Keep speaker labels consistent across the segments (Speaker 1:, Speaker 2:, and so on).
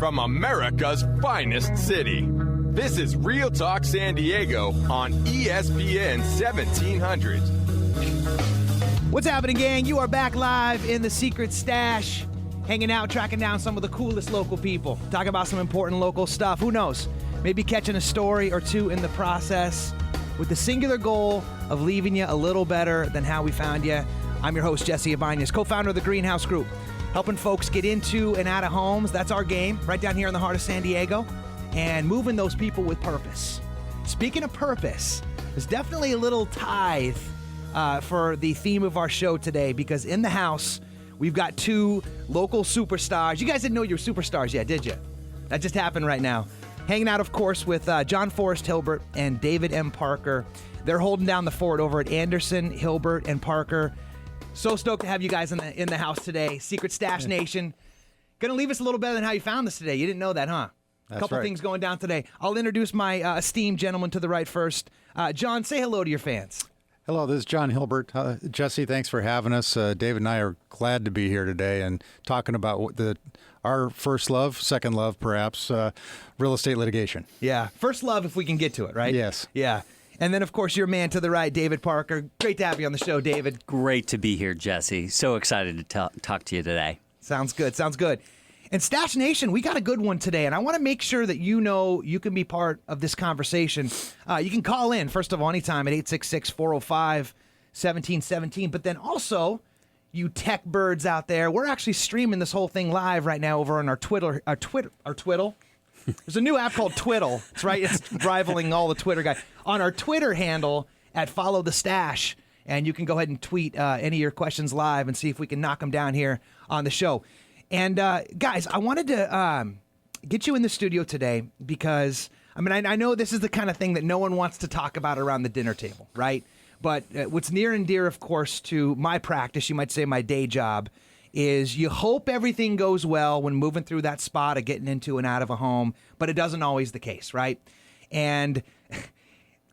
Speaker 1: from America's finest city. This is Real Talk San Diego on ESPN 1700.
Speaker 2: What's happening, gang? You are back live in the Secret Stash, hanging out, tracking down some of the coolest local people, talking about some important local stuff. Who knows? Maybe catching a story or two in the process, with the singular goal of leaving you a little better than how we found you. I'm your host, Jesse Ibanez, co-founder of the Greenhouse Group, helping folks get into and out of homes. That's our game, right down here in the heart of San Diego, and moving those people with purpose. Speaking of purpose, there's definitely a little tithe for the theme of our show today, because in the house, we've got two local superstars. You guys didn't know you were superstars yet, did you? That just happened right now. Hanging out, of course, with John Forrest Hilbert and David M. Parker. They're holding down the fort over at Andersen, Hilbert, and Parker. So stoked to have you guys in the house today. Secret Stash Nation. Gonna leave us a little better than how you found us today. You didn't know that, huh?
Speaker 3: That's
Speaker 2: Couple
Speaker 3: right.
Speaker 2: things going down today. I'll introduce my esteemed gentleman to the right first. John, say hello to your fans.
Speaker 3: Hello, this is John Hilbert. Jesse, thanks for having us. David and I are glad to be here today and talking about our first love, second love perhaps, real estate litigation.
Speaker 2: Yeah, first love if we can get to it, right?
Speaker 3: Yes.
Speaker 2: Yeah. And then, of course, your man to the right, David Parker. Great to have you on the show, David.
Speaker 4: Great to be here, Jesse. So excited to talk to you today.
Speaker 2: Sounds good. Sounds good. And Stash Nation, we got a good one today, and I want to make sure that you know you can be part of this conversation. You can call in, first of all, anytime at 866-405-1717. But then also, you tech birds out there, we're actually streaming this whole thing live right now over on our Twitter. There's a new app called Twiddle. It's right. It's rivaling all the Twitter guys. On our Twitter handle at Follow the Stash, and you can go ahead and tweet any of your questions live and see if we can knock them down here on the show. And guys, I wanted to get you in the studio today because, I mean, I know this is the kind of thing that no one wants to talk about around the dinner table, right? But what's near and dear, of course, to my practice, you might say my day job, is you hope everything goes well when moving through that spot of getting into and out of a home, but it doesn't always the case, right? And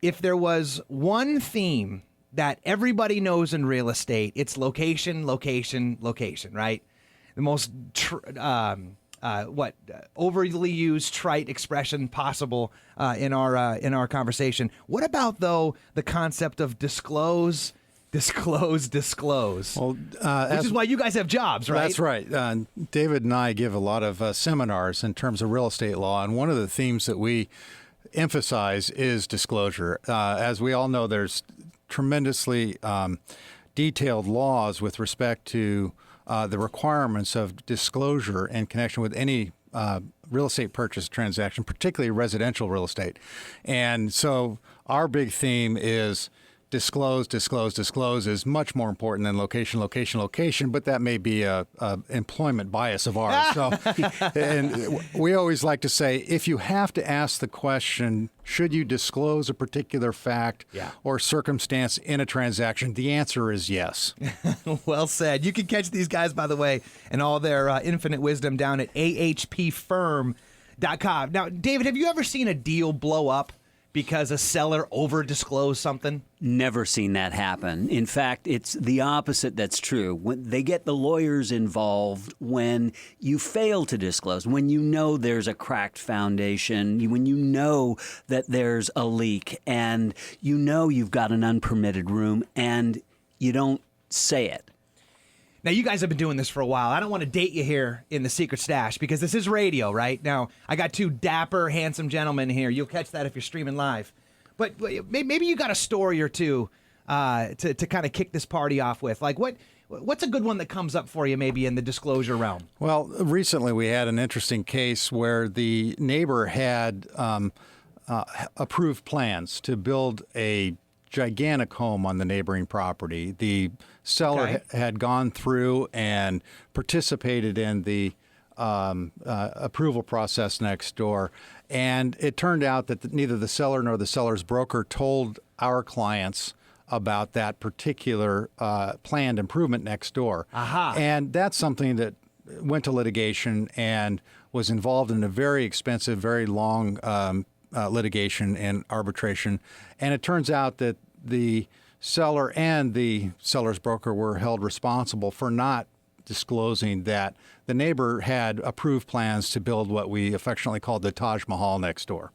Speaker 2: if there was one theme that everybody knows in real estate, it's location, location, location, right? The most overly used trite expression possible in our conversation. What about though the concept of disclose? Well, which is why you guys have jobs, right?
Speaker 3: That's right. David and I give a lot of seminars in terms of real estate law, and one of the themes that we emphasize is disclosure. As we all know, there's tremendously detailed laws with respect to the requirements of disclosure in connection with any real estate purchase transaction, particularly residential real estate. And so our big theme is disclose is much more important than location, but that may be a employment bias of ours. So, and we always like to say, if you have to ask the question, should you disclose a particular fact or circumstance in a transaction, the answer is yes.
Speaker 2: Well said. You can catch these guys, by the way, and all their infinite wisdom down at ahpfirm.com. Now, David, have you ever seen a deal blow up because a seller over-disclosed something?
Speaker 4: Never seen that happen. In fact, it's the opposite that's true. When they get the lawyers involved when you fail to disclose, when you know there's a cracked foundation, when you know that there's a leak, and you know you've got an unpermitted room, and you don't say it.
Speaker 2: Now, you guys have been doing this for a while. I don't want to date you here in the Secret Stash because this is radio, right? Now, I got two dapper, handsome gentlemen here. You'll catch that if you're streaming live. But maybe you got a story or two to kind of kick this party off with. Like, what's a good one that comes up for you maybe in the disclosure realm?
Speaker 3: Well, recently we had an interesting case where the neighbor had approved plans to build a gigantic home on the neighboring property. The seller had gone through and participated in the approval process next door. And it turned out that neither the seller nor the seller's broker told our clients about that particular planned improvement next door.
Speaker 2: Aha.
Speaker 3: And that's something that went to litigation and was involved in a very expensive, very long litigation and arbitration. And it turns out that the seller and the seller's broker were held responsible for not disclosing that the neighbor had approved plans to build what we affectionately called the Taj Mahal next door.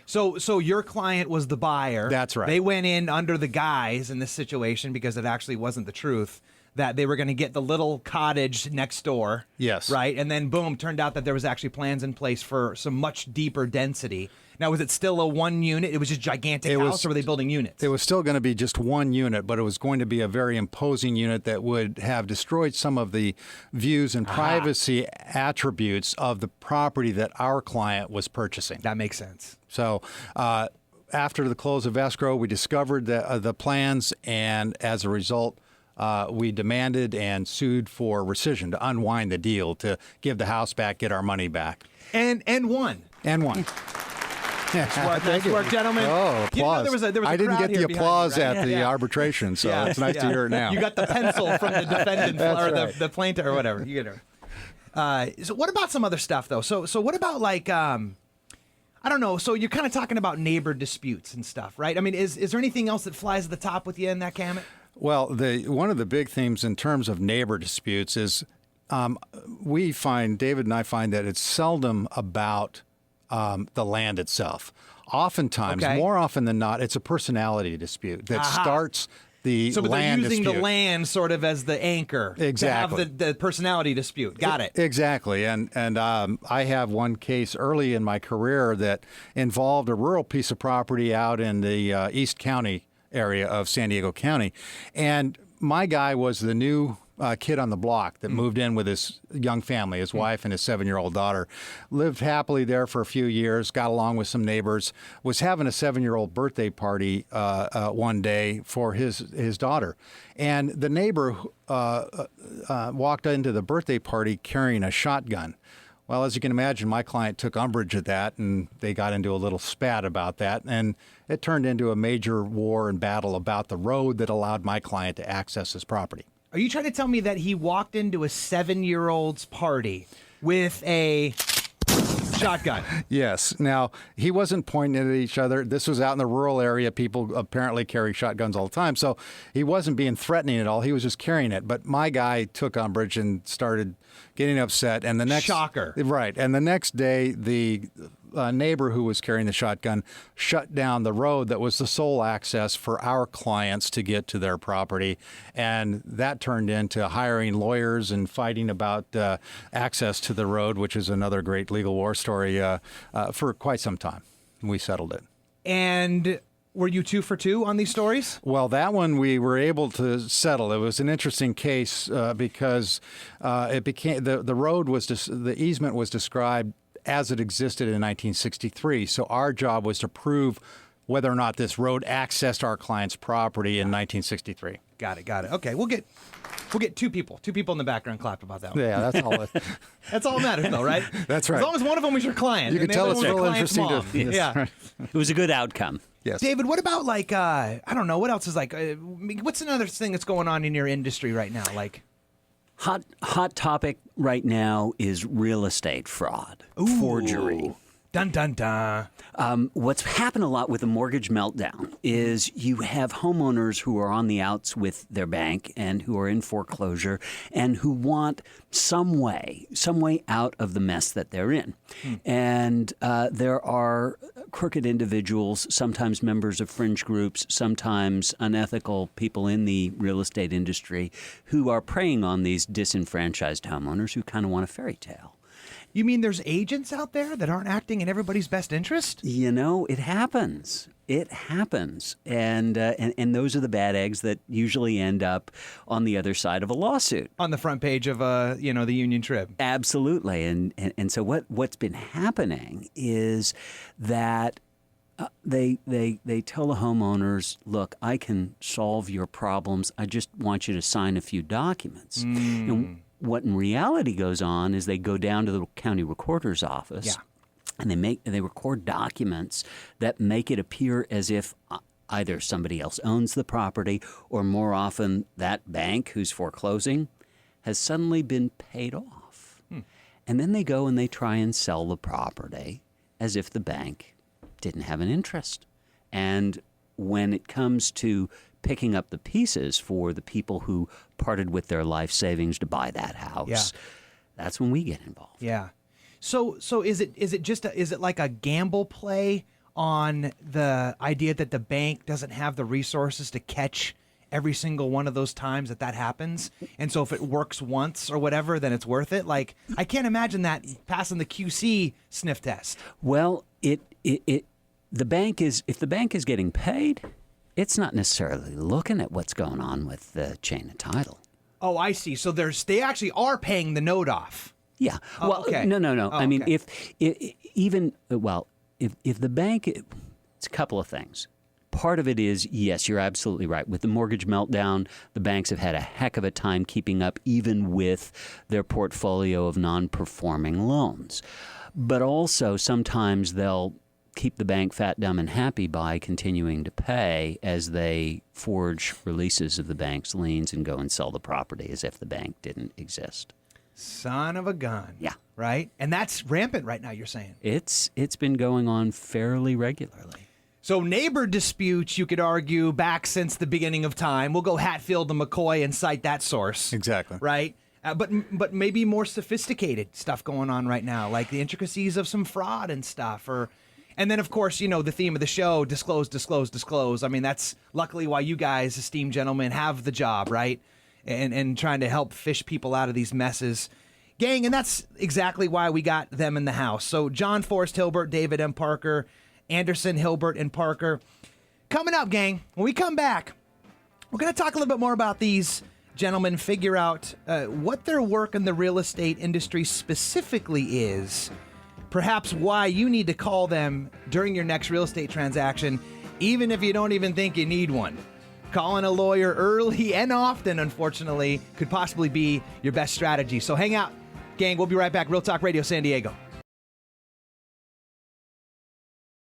Speaker 2: So your client was the buyer.
Speaker 3: That's right.
Speaker 2: They went in under the guise in this situation, because it actually wasn't the truth, that they were going to get the little cottage next door.
Speaker 3: Yes.
Speaker 2: Right? And then, boom, turned out that there was actually plans in place for some much deeper density. Now, was it still a one unit? It was just gigantic house, or were they building units?
Speaker 3: It was still going to be just one unit, but it was going to be a very imposing unit that would have destroyed some of the views and privacy attributes of the property that our client was purchasing.
Speaker 2: That makes sense.
Speaker 3: So after the close of escrow, we discovered the plans, and as a result, we demanded and sued for rescission to unwind the deal, to give the house back, get our money back.
Speaker 2: And won.
Speaker 3: And won.
Speaker 2: Nice work, gentlemen.
Speaker 3: Oh, applause.
Speaker 2: You know, there was a
Speaker 3: I didn't
Speaker 2: crowd
Speaker 3: get the
Speaker 2: here behind you,
Speaker 3: applause
Speaker 2: right?
Speaker 3: at the arbitration, so it's nice to hear it now.
Speaker 2: You got the pencil from the defendant or
Speaker 3: right.
Speaker 2: the plaintiff or whatever. You get it. So what about some other stuff, though? So what about, like, I don't know. So you're kind of talking about neighbor disputes and stuff, right? I mean, is there anything else that flies at the top with you in that, Camet?
Speaker 3: Well, one of the big themes in terms of neighbor disputes is we find, David and I find, that it's seldom about the land itself. Oftentimes, more often than not, it's a personality dispute that starts the
Speaker 2: but
Speaker 3: land
Speaker 2: they're using
Speaker 3: dispute.
Speaker 2: the land sort of as the anchor
Speaker 3: Exactly.
Speaker 2: to have the personality dispute. Got it.
Speaker 3: Exactly. And I have one case early in my career that involved a rural piece of property out in the East County area of San Diego County. And my guy was the new kid on the block that moved in with his young family, his wife and his 7-year-old daughter. Lived happily there for a few years, got along with some neighbors, was having a 7-year-old birthday party one day for his daughter. And the neighbor walked into the birthday party carrying a shotgun. Well, as you can imagine, my client took umbrage at that, and they got into a little spat about that. And it turned into a major war and battle about the road that allowed my client to access his property.
Speaker 2: Are you trying to tell me that he walked into a 7-year-old's party with a shotgun?
Speaker 3: Yes. Now, he wasn't pointing at each other. This was out in the rural area. People apparently carry shotguns all the time. So he wasn't being threatening at all. He was just carrying it. But my guy took umbrage and started getting upset. And the next
Speaker 2: Shocker.
Speaker 3: Right. And the next day, the neighbor who was carrying the shotgun shut down the road that was the sole access for our clients to get to their property. And that turned into hiring lawyers and fighting about access to the road, which is another great legal war story, for quite some time. We settled it.
Speaker 2: And were you 2 for 2 on these stories?
Speaker 3: Well, that one we were able to settle. It was an interesting case because it became the road was the easement was described as it existed in 1963. So our job was to prove whether or not this road accessed our client's property in 1963.
Speaker 2: Got it. Okay, we'll get 2 people. 2 people in the background clap about that one.
Speaker 3: Yeah, that's all.
Speaker 2: That's all that matters, though, right?
Speaker 3: That's right.
Speaker 2: As long as one of them was your client.
Speaker 3: You can tell it's real interesting to.
Speaker 2: Yeah.
Speaker 4: It was a good outcome.
Speaker 3: Yes.
Speaker 2: David, what about, like, I don't know, what else is, like, what's another thing that's going on in your industry right now? Like,
Speaker 4: Hot topic right now is real estate fraud, forgery.
Speaker 2: Dun, dun, dun.
Speaker 4: What's happened a lot with the mortgage meltdown is you have homeowners who are on the outs with their bank and who are in foreclosure and who want some way out of the mess that they're in. And there are crooked individuals, sometimes members of fringe groups, sometimes unethical people in the real estate industry who are preying on these disenfranchised homeowners who kind of want a fairy tale.
Speaker 2: You mean there's agents out there that aren't acting in everybody's best interest?
Speaker 4: You know, it happens. It happens. And those are the bad eggs that usually end up on the other side of a lawsuit.
Speaker 2: On the front page of, the Union Trib.
Speaker 4: Absolutely. And so what's been happening is that they tell the homeowners, look, I can solve your problems. I just want you to sign a few documents. And what in reality goes on is they go down to the county recorder's office and they record documents that make it appear as if either somebody else owns the property or more often that bank who's foreclosing has suddenly been paid off. And then they go and they try and sell the property as if the bank didn't have an interest. And when it comes to picking up the pieces for the people who parted with their life savings to buy that house, that's when we get involved.
Speaker 2: Yeah. So is it like a gamble play on the idea that the bank doesn't have the resources to catch every single one of those times that happens? And so if it works once or whatever, then it's worth it? Like, I can't imagine that passing the QC sniff test.
Speaker 4: Well, if the bank is getting paid, it's not necessarily looking at what's going on with the chain of title.
Speaker 2: Oh, I see. So they actually are paying the note off.
Speaker 4: Yeah.
Speaker 2: Oh,
Speaker 4: well,
Speaker 2: okay.
Speaker 4: No.
Speaker 2: Oh,
Speaker 4: I mean,
Speaker 2: okay.
Speaker 4: if the bank, it's a couple of things. Part of it is, yes, you're absolutely right. With the mortgage meltdown, the banks have had a heck of a time keeping up even with their portfolio of non-performing loans. But also, sometimes they'll keep the bank fat, dumb, and happy by continuing to pay as they forge releases of the bank's liens and go and sell the property as if the bank didn't exist.
Speaker 2: Son of a gun.
Speaker 4: Yeah.
Speaker 2: Right? And that's rampant right now, you're saying.
Speaker 4: It's been going on fairly regularly.
Speaker 2: So neighbor disputes, you could argue, back since the beginning of time. We'll go Hatfield and McCoy and cite that source.
Speaker 3: Exactly.
Speaker 2: Right? But maybe more sophisticated stuff going on right now, like the intricacies of some fraud and stuff. And then, of course, the theme of the show, disclose, disclose, disclose. I mean, that's luckily why you guys, esteemed gentlemen, have the job, right? And trying to help fish people out of these messes. Gang, and that's exactly why we got them in the house. So John Forrest Hilbert, David M. Parker, Andersen, Hilbert, and Parker. Coming up, gang, when we come back, we're going to talk a little bit more about these gentlemen, figure out what their work in the real estate industry specifically is, perhaps why you need to call them during your next real estate transaction, even if you don't even think you need one. Calling a lawyer early and often, unfortunately, could possibly be your best strategy. So hang out, gang. We'll be right back. Real Talk Radio San Diego.